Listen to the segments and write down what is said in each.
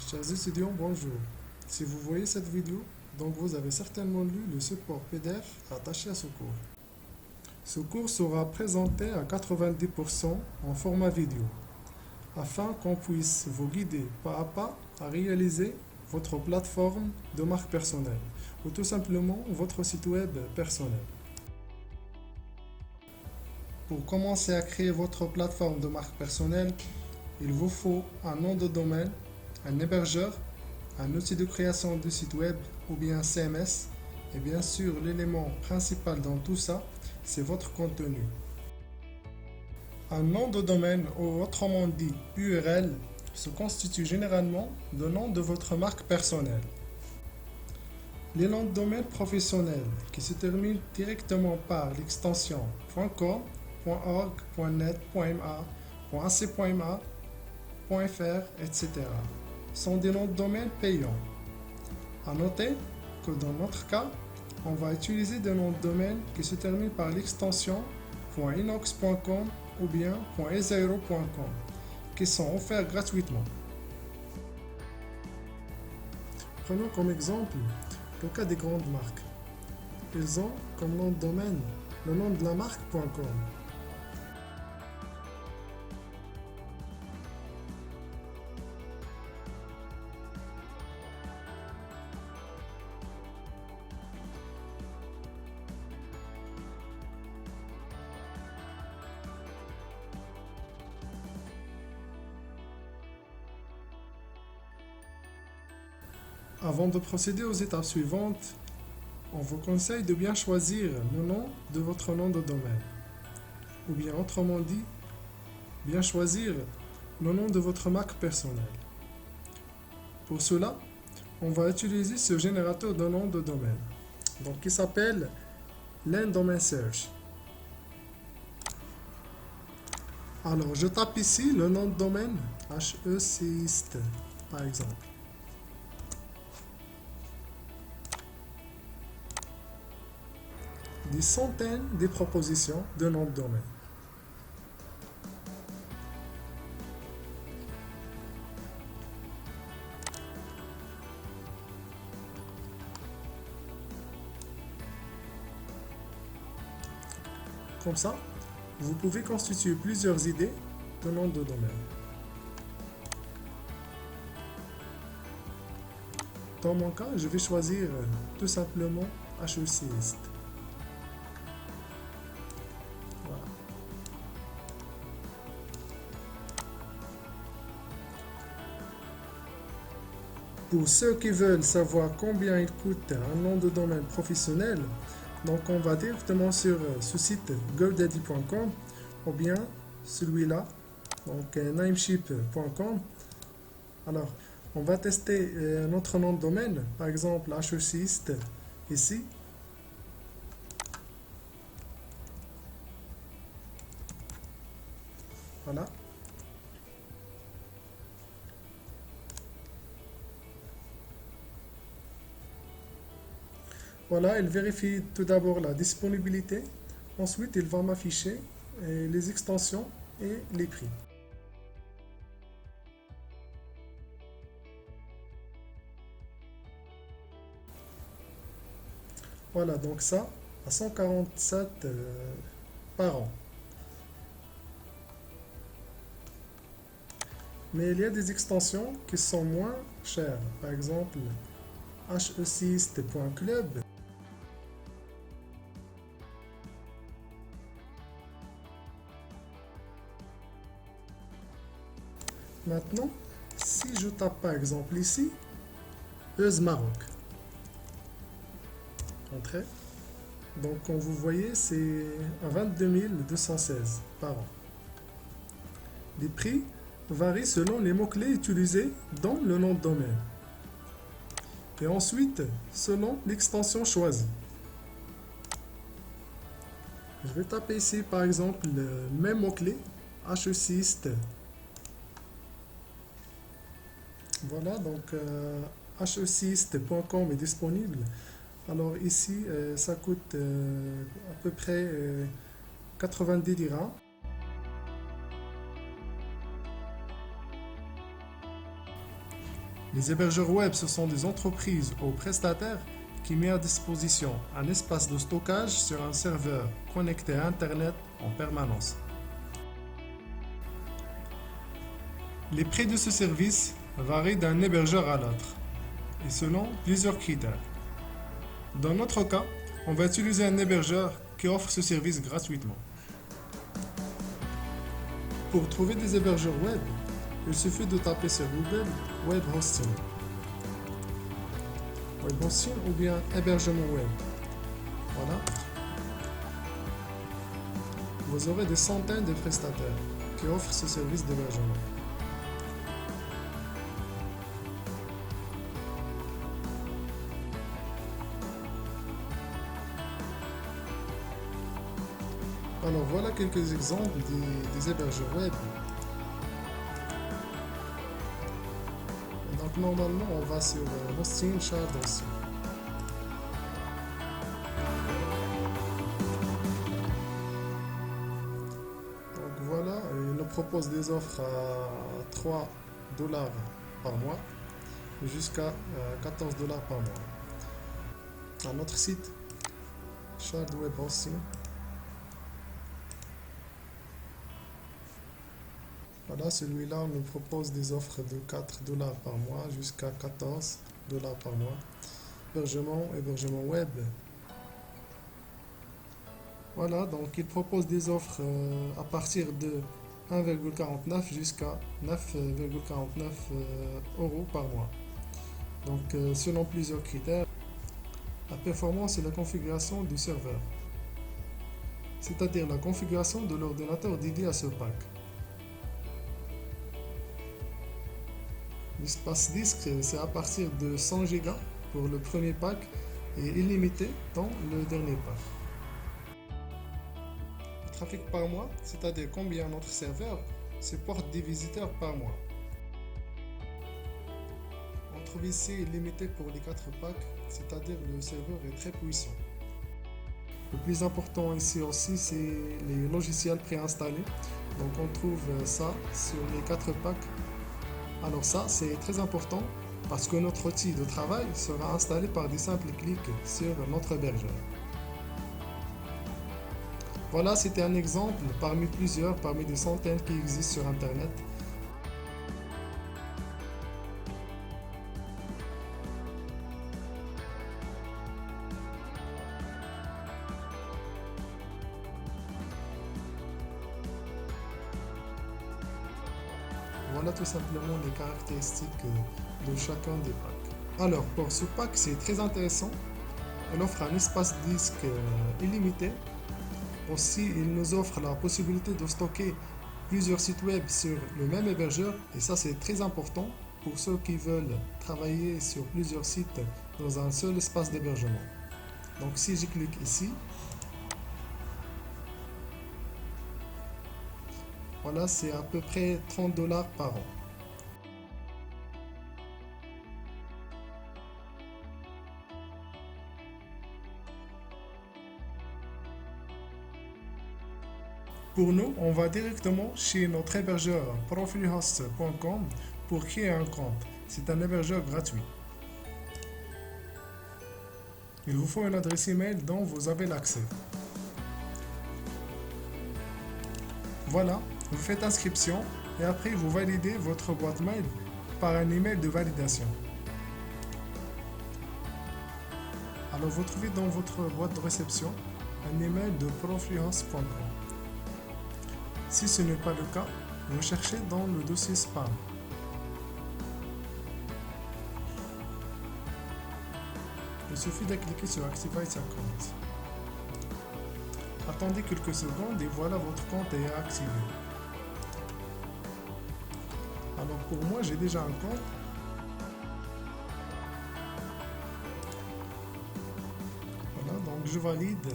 Chers étudiants, bonjour. Si vous voyez cette vidéo, donc vous avez certainement lu le support PDF attaché à ce cours. Ce cours sera présenté à 90% en format vidéo, afin qu'on puisse vous guider pas à pas à réaliser votre plateforme de marque personnelle, ou tout simplement votre site web personnel. Pour commencer à créer votre plateforme de marque personnelle, il vous faut un nom de domaine, un hébergeur, un outil de création de site web ou bien un CMS. Et bien sûr, l'élément principal dans tout ça, c'est votre contenu. Un nom de domaine, ou autrement dit URL, se constitue généralement du nom de votre marque personnelle. Les noms de domaine professionnels qui se terminent directement par l'extension .com, .org, .net, .ma, .ac.ma, .fr, etc. sont des noms de domaine payants. À noter que dans notre cas, on va utiliser des noms de domaine qui se terminent par l'extension .inox.com ou bien .ezero.com qui sont offerts gratuitement. Prenons comme exemple le cas des grandes marques. Ils ont comme nom de domaine le nom de la marque.com. Avant de procéder aux étapes suivantes, on vous conseille de bien choisir le nom de votre nom de domaine. Ou bien autrement dit, bien choisir le nom de votre marque personnelle. Pour cela, on va utiliser ce générateur de nom de domaine, donc qui s'appelle Domain Search. Alors, je tape ici le nom de domaine HECist, par exemple. Des centaines de propositions de noms de domaine. Comme ça, vous pouvez constituer plusieurs idées de noms de domaine. Dans mon cas, je vais choisir tout simplement HECist. Voilà. Pour ceux qui veulent savoir combien il coûte un nom de domaine professionnel, donc on va directement sur ce site GoDaddy.com ou bien celui-là, donc Namecheap.com. Alors, on va tester notre nom de domaine, par exemple HECist ici. Voilà. Voilà, il vérifie tout d'abord la disponibilité. Ensuite, il va m'afficher les extensions et les prix. Voilà, donc ça, à 147 par an. Mais il y a des extensions qui sont moins chères. Par exemple, hecist.club. Maintenant, si je tape par exemple ici, Euse Maroc. Entrée. Donc, comme vous voyez, c'est à 22 216 par an. Les prix varient selon les mots-clés utilisés dans le nom de domaine. Et ensuite, selon l'extension choisie. Je vais taper ici, par exemple, le même mot-clé, HECist. Voilà, donc hecist.com est disponible. Alors ici, ça coûte à peu près 90 dirhams. Les hébergeurs web, ce sont des entreprises ou prestataires qui mettent à disposition un espace de stockage sur un serveur connecté à Internet en permanence. Les prix de ce service varient d'un hébergeur à l'autre et selon plusieurs critères. Dans notre cas, on va utiliser un hébergeur qui offre ce service gratuitement. Pour trouver des hébergeurs web, il suffit de taper sur Google Web Hosting. Web hosting ou bien hébergement web. Voilà. Vous aurez des centaines de prestataires qui offrent ce service d'hébergement. Alors voilà quelques exemples des hébergeurs web. Donc normalement on va sur Hosting Shard Hosting. Donc voilà, il nous propose des offres à 3 dollars par mois jusqu'à 14 dollars par mois. Un autre site, Shard Web Hosting. Voilà, celui-là nous propose des offres de 4 dollars par mois jusqu'à 14 dollars par mois. Hébergement web. Voilà, donc il propose des offres à partir de 1,49 jusqu'à 9,49 euros par mois. Donc selon plusieurs critères, la performance et la configuration du serveur, c'est-à-dire la configuration de l'ordinateur dédié à ce pack. L'espace disque, c'est à partir de 100 Go pour le premier pack et illimité dans le dernier pack. Le trafic par mois, c'est-à-dire combien notre serveur supporte des visiteurs par mois. On trouve ici illimité pour les 4 packs, c'est-à-dire le serveur est très puissant. Le plus important ici aussi, c'est les logiciels préinstallés. Donc on trouve ça sur les 4 packs. Alors ça, c'est très important parce que notre outil de travail sera installé par des simples clics sur notre hébergeur. Voilà, c'était un exemple parmi plusieurs, parmi des centaines qui existent sur Internet. Voilà tout simplement les caractéristiques de chacun des packs. Alors pour ce pack, c'est très intéressant. Il offre un espace disque illimité. Aussi, il nous offre la possibilité de stocker plusieurs sites web sur le même hébergeur. Et ça, c'est très important pour ceux qui veulent travailler sur plusieurs sites dans un seul espace d'hébergement. Donc si je clique ici, voilà, c'est à peu près 30 dollars par an. Pour nous, on va directement chez notre hébergeur profilhost.com pour créer un compte. C'est un hébergeur gratuit. Il vous faut une adresse email dont vous avez l'accès. Voilà, vous faites inscription et après vous validez votre boîte mail par un email de validation. Alors vous trouvez dans votre boîte de réception un email de profilhost.com. Si ce n'est pas le cas, vous cherchez dans le dossier spam. Il suffit de cliquer sur Activate Account. Attendez quelques secondes et voilà votre compte est activé. Alors pour moi, j'ai déjà un compte. Voilà, donc je valide.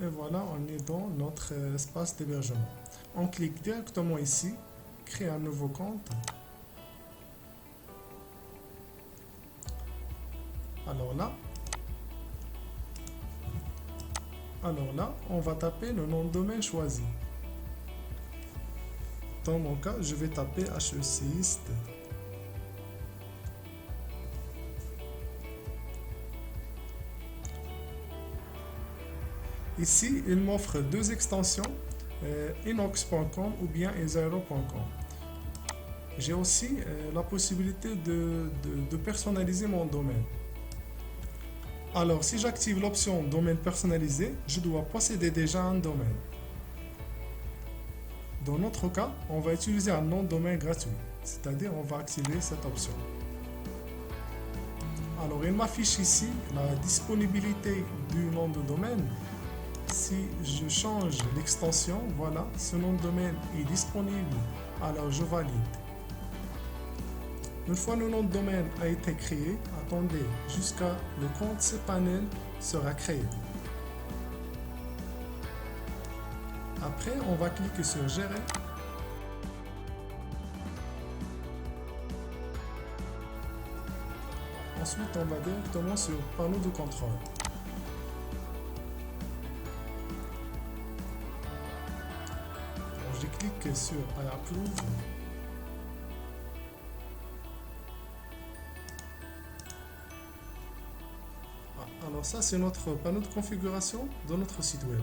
Et voilà, on est dans notre espace d'hébergement. On clique directement ici, créer un nouveau compte. Alors là, on va taper le nom de domaine choisi. Dans mon cas, je vais taper HECiste. Ici, il m'offre deux extensions, inox.com ou bien ezaero.com. J'ai aussi la possibilité de personnaliser mon domaine. Alors, si j'active l'option domaine personnalisé, je dois posséder déjà un domaine. Dans notre cas, on va utiliser un nom de domaine gratuit, c'est-à-dire on va activer cette option. Alors, il m'affiche ici la disponibilité du nom de domaine. Si je change l'extension, voilà, ce nom de domaine est disponible, alors je valide. Une fois le nom de domaine a été créé, attendez jusqu'à le compte cPanel sera créé. Après, on va cliquer sur Gérer. Ensuite, on va directement sur Panneau de contrôle. Je clique sur I approve. Alors ça, c'est notre panneau de configuration de notre site web.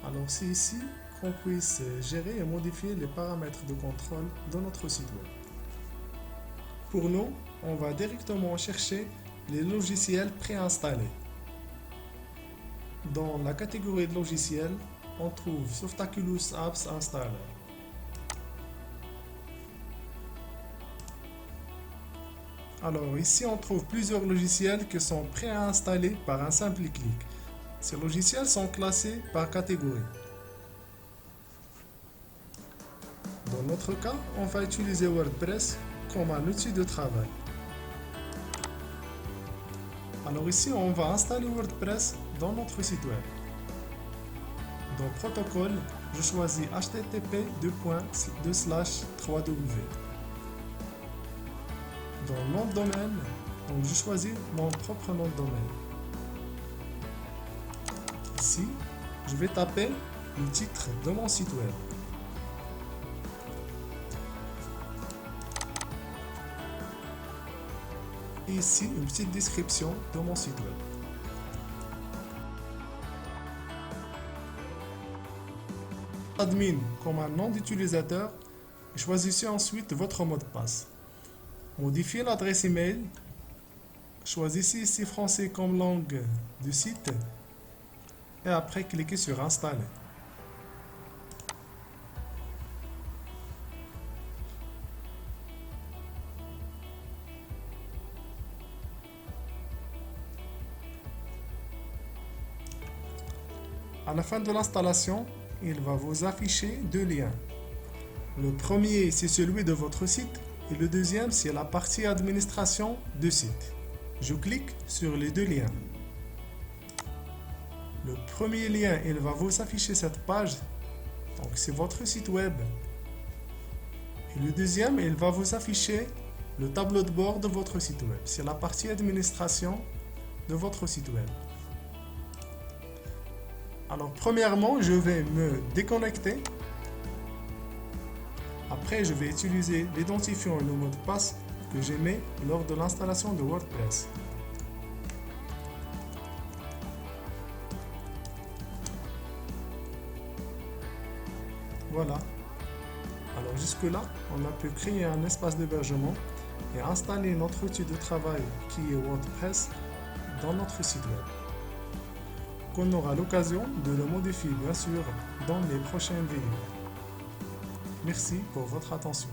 Alors c'est ici qu'on puisse gérer et modifier les paramètres de contrôle de notre site web. Pour nous, on va directement chercher les logiciels préinstallés. Dans la catégorie de logiciels, on trouve Softaculous Apps Installer. Alors ici, on trouve plusieurs logiciels qui sont préinstallés par un simple clic. Ces logiciels sont classés par catégorie. Dans notre cas, on va utiliser WordPress comme un outil de travail. Alors ici, on va installer WordPress dans notre site web. Dans Protocole, je choisis http://3w. Dans nom de domaine, donc je choisis mon propre nom de domaine. Ici, je vais taper le titre de mon site web. Et ici, une petite description de mon site web. Admin comme un nom d'utilisateur et choisissez ensuite votre mot de passe. Modifiez l'adresse email. Choisissez ici français comme langue du site. Et après, cliquez sur Installer. À la fin de l'installation, il va vous afficher deux liens. Le premier, c'est celui de votre site. Et le deuxième, c'est la partie administration du site. Je clique sur les deux liens. Le premier lien, il va vous afficher cette page. Donc, c'est votre site web. Et le deuxième, il va vous afficher le tableau de bord de votre site web. C'est la partie administration de votre site web. Alors, premièrement, je vais me déconnecter. Après, je vais utiliser l'identifiant et le mot de passe que j'ai mis lors de l'installation de WordPress. Voilà. Alors jusque-là, on a pu créer un espace d'hébergement et installer notre outil de travail qui est WordPress dans notre site web. Qu'on aura l'occasion de le modifier bien sûr dans les prochaines vidéos. Merci pour votre attention.